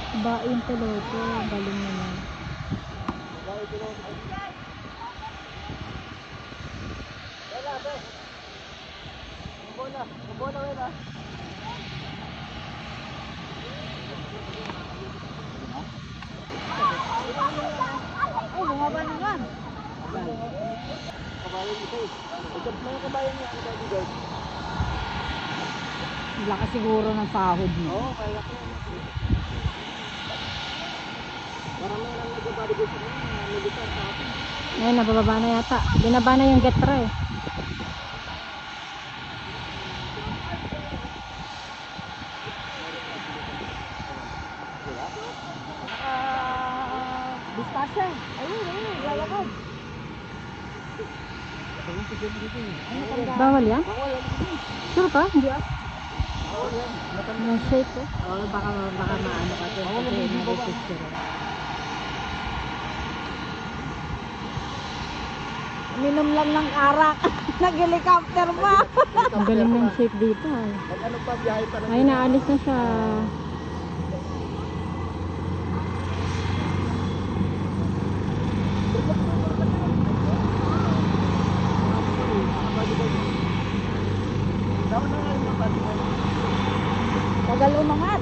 Ba yung piloto, galing naman. Oh, bumaba naman. Lakas siguro ng sahod mo. Oo, kaya ko. Parang may lang nag-bodyguard sa mga militar sa atin. Ngayon, nabababa na yata. Binaba na yung getra eh. Distansya. Ayun, lalakad. Bawal yan? Bawal. Sure ka? Hindi ah. Bawal yan. May shake eh. Oo, baka maano ka din. Bawal Kasi yung hindi na-resist ka. Minom lang ng arak. Nag-helicopter pa. Ang galing ng shake dito ah. Mag-ano pa, biyahe pa lang. Ay, naalis na siya. Daw na nga yung bodyguard. Tagal umangat.